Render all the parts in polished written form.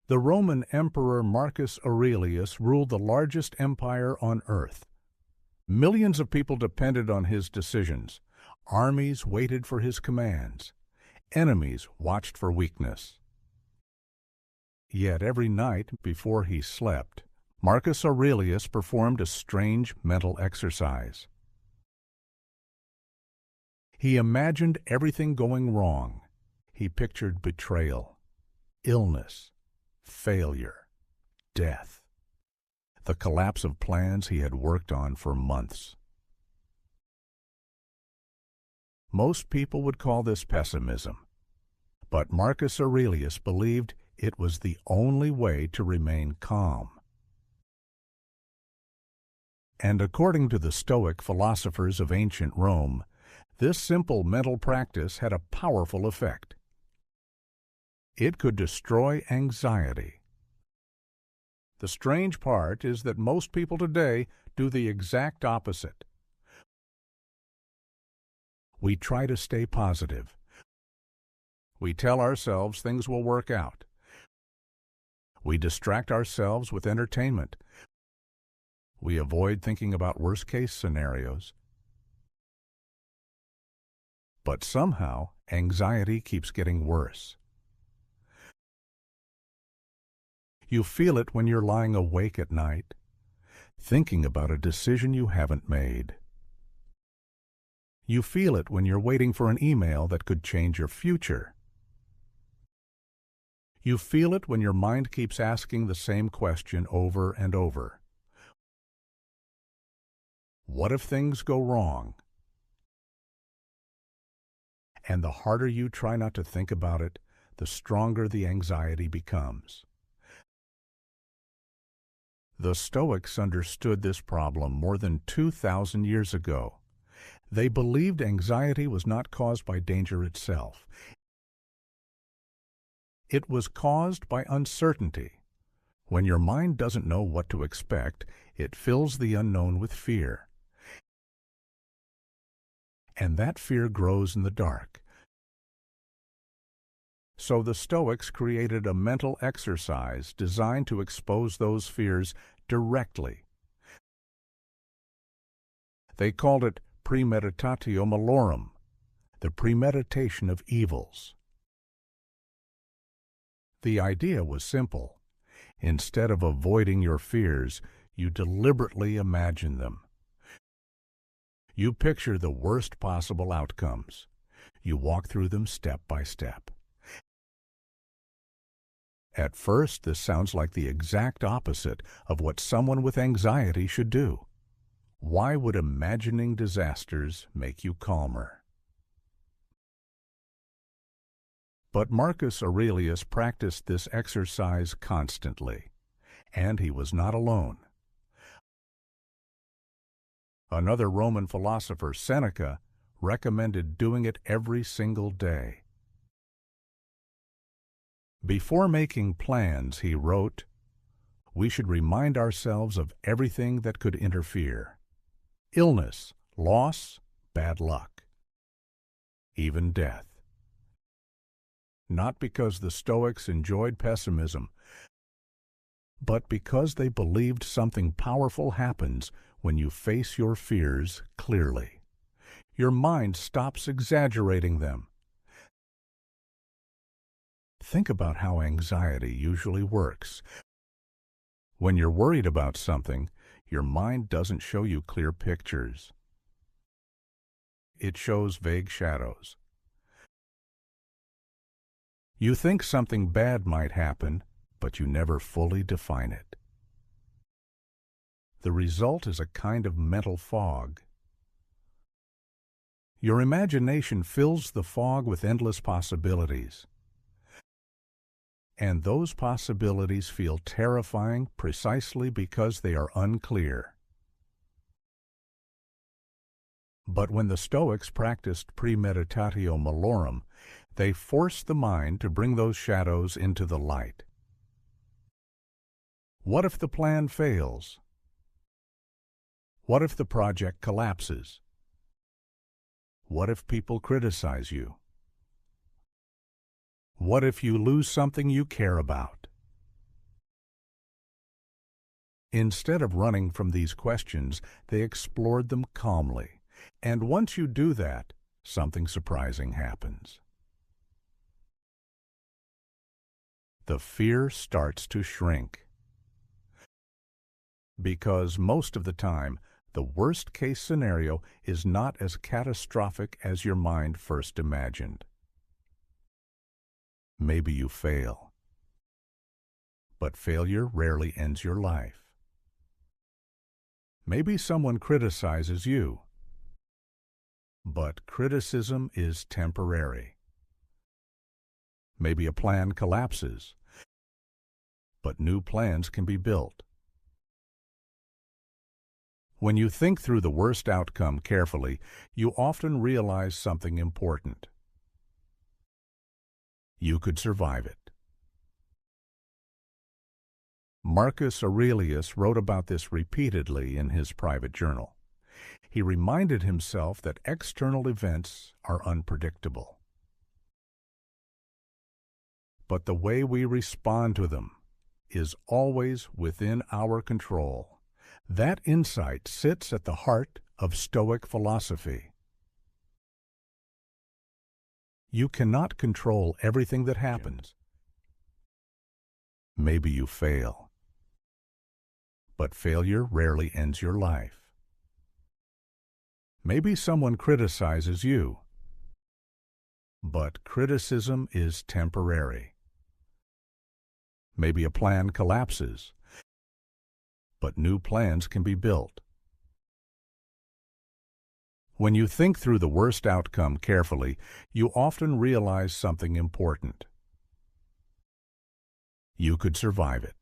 The Roman Emperor Marcus Aurelius ruled the largest empire on earth. Millions of people depended on his decisions. Armies waited for his commands. Enemies watched for weakness. Yet every night before he slept, Marcus Aurelius performed a strange mental exercise. He imagined everything going wrong. He pictured betrayal, illness, failure, death, the collapse of plans he had worked on for months. Most people would call this pessimism, but Marcus Aurelius believed it was the only way to remain calm. And according to the Stoic philosophers of ancient Rome, this simple mental practice had a powerful effect. It could destroy anxiety. The strange part is that most people today do the exact opposite. We try to stay positive. We tell ourselves things will work out. We distract ourselves with entertainment. We avoid thinking about worst-case scenarios. But somehow, anxiety keeps getting worse. You feel it when you're lying awake at night, thinking about a decision you haven't made. You feel it when you're waiting for an email that could change your future. You feel it when your mind keeps asking the same question over and over. What if things go wrong? And the harder you try not to think about it, the stronger the anxiety becomes. The Stoics understood this problem more than 2,000 years ago. They believed anxiety was not caused by danger itself. It was caused by uncertainty. When your mind doesn't know what to expect, it fills the unknown with fear. And that fear grows in the dark. So the Stoics created a mental exercise designed to expose those fears directly. They called it premeditatio malorum, the premeditation of evils. The idea was simple. Instead of avoiding your fears, you deliberately imagine them. You picture the worst possible outcomes. You walk through them step by step. At first, this sounds like the exact opposite of what someone with anxiety should do. Why would imagining disasters make you calmer? But Marcus Aurelius practiced this exercise constantly, and he was not alone. Another Roman philosopher, Seneca, recommended doing it every single day. Before making plans, he wrote, we should remind ourselves of everything that could interfere. Illness, loss, bad luck, even death. Not because the Stoics enjoyed pessimism, but because they believed something powerful happens when you face your fears clearly. Your mind stops exaggerating them. Think about how anxiety usually works. When you're worried about something, your mind doesn't show you clear pictures. It shows vague shadows. You think something bad might happen, but you never fully define it. The result is a kind of mental fog. Your imagination fills the fog with endless possibilities. And those possibilities feel terrifying precisely because they are unclear. But when the Stoics practiced premeditatio malorum, they forced the mind to bring those shadows into the light. What if the plan fails? What if the project collapses? What if people criticize you? What if you lose something you care about? Instead of running from these questions, they explored them calmly. And once you do that, something surprising happens. The fear starts to shrink. Because most of the time, the worst-case scenario is not as catastrophic as your mind first imagined. Maybe you fail. But failure rarely ends your life. Maybe someone criticizes you. But criticism is temporary. Maybe a plan collapses. But new plans can be built. When you think through the worst outcome carefully, you often realize something important. You could survive it. Marcus Aurelius wrote about this repeatedly in his private journal. He reminded himself that external events are unpredictable. But the way we respond to them is always within our control. That insight sits at the heart of Stoic philosophy. You cannot control everything that happens. Maybe you fail. But failure rarely ends your life. Maybe someone criticizes you. But criticism is temporary. Maybe a plan collapses. But new plans can be built. When you think through the worst outcome carefully, you often realize something important. You could survive it.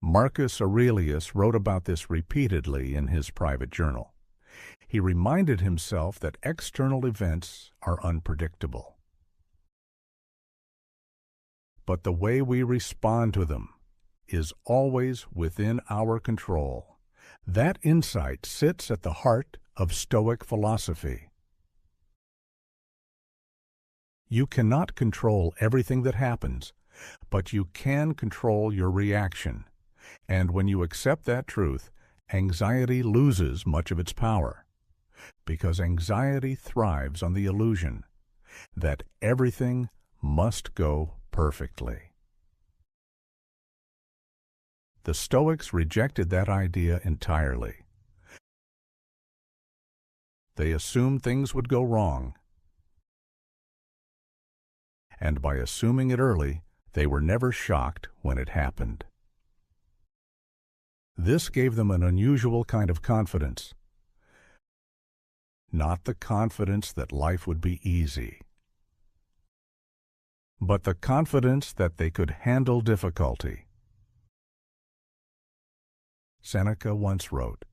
Marcus Aurelius wrote about this repeatedly in his private journal. He reminded himself that external events are unpredictable. But the way we respond to them is always within our control. That insight sits at the heart of Stoic philosophy. You cannot control everything that happens, but you can control your reaction. And when you accept that truth, anxiety loses much of its power, because anxiety thrives on the illusion that everything must go perfectly. The Stoics rejected that idea entirely. They assumed things would go wrong. And by assuming it early, they were never shocked when it happened. This gave them an unusual kind of confidence. Not the confidence that life would be easy, but the confidence that they could handle difficulty. Seneca once wrote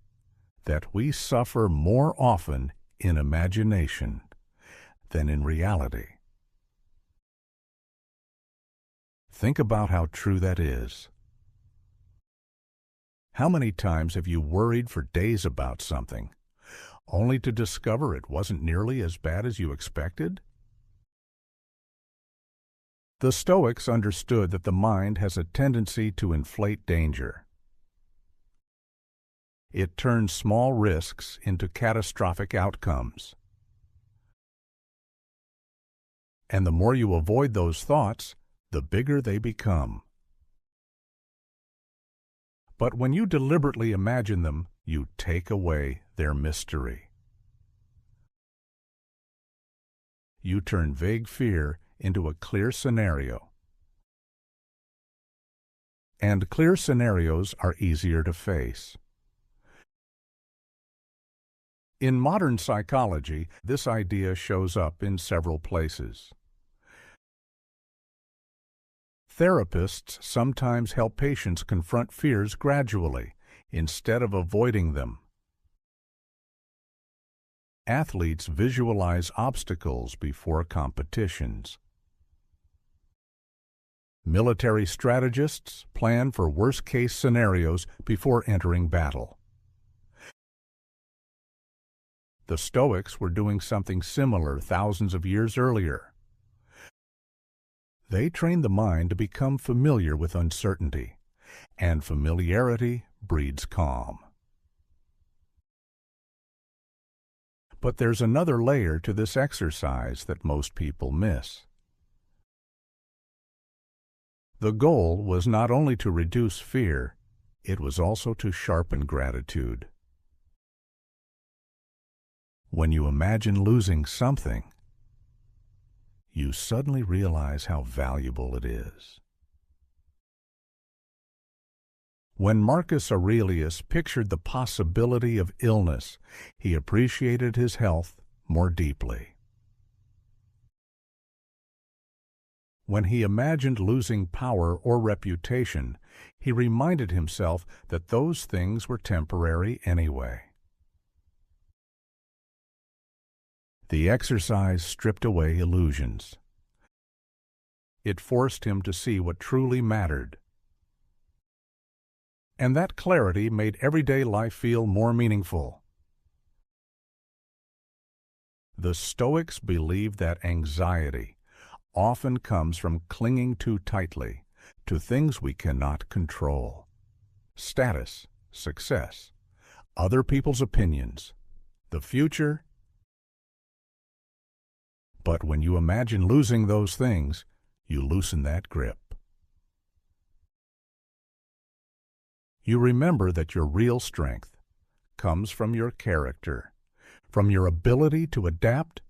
that we suffer more often in imagination than in reality. Think about how true that is. How many times have you worried for days about something, only to discover it wasn't nearly as bad as you expected? The Stoics understood that the mind has a tendency to inflate danger. It turns small risks into catastrophic outcomes. And the more you avoid those thoughts, the bigger they become. But when you deliberately imagine them, you take away their mystery. You turn vague fear into a clear scenario. And clear scenarios are easier to face. In modern psychology, this idea shows up in several places. Therapists sometimes help patients confront fears gradually, instead of avoiding them. Athletes visualize obstacles before competitions. Military strategists plan for worst-case scenarios before entering battle. The Stoics were doing something similar thousands of years earlier. They trained the mind to become familiar with uncertainty, and familiarity breeds calm. But there's another layer to this exercise that most people miss. The goal was not only to reduce fear, it was also to sharpen gratitude. When you imagine losing something, you suddenly realize how valuable it is. When Marcus Aurelius pictured the possibility of illness, he appreciated his health more deeply. When he imagined losing power or reputation, he reminded himself that those things were temporary anyway. The exercise stripped away illusions. It forced him to see what truly mattered. And that clarity made everyday life feel more meaningful. The Stoics believed that anxiety often comes from clinging too tightly to things we cannot control. Status, success, other people's opinions, the future. But when you imagine losing those things, you loosen that grip. You remember that your real strength comes from your character, from your ability to adapt,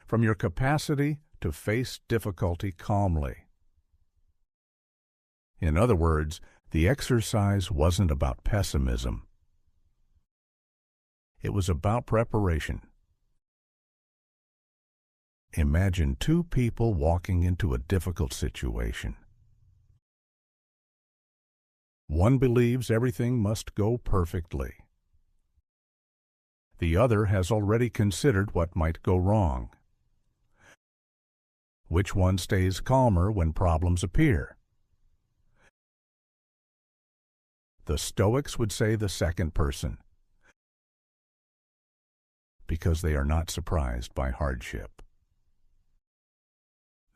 from your capacity to face difficulty calmly. In other words, the exercise wasn't about pessimism. It was about preparation. Imagine two people walking into a difficult situation. One believes everything must go perfectly. The other has already considered what might go wrong. Which one stays calmer when problems appear? The Stoics would say the second person, because they are not surprised by hardship.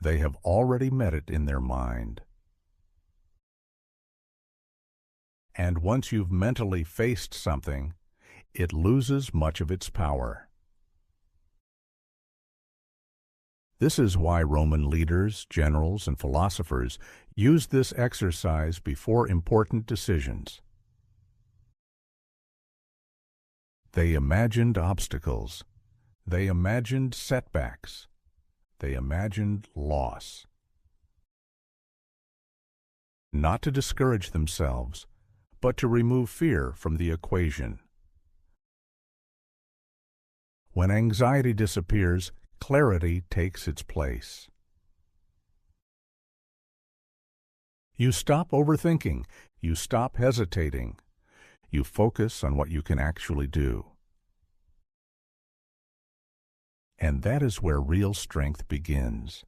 They have already met it in their mind. And once you've mentally faced something, it loses much of its power. This is why Roman leaders, generals, and philosophers used this exercise before important decisions. They imagined obstacles. They imagined setbacks. They imagined loss. Not to discourage themselves, but to remove fear from the equation. When anxiety disappears, clarity takes its place. You stop overthinking. You stop hesitating. You focus on what you can actually do. And that is where real strength begins.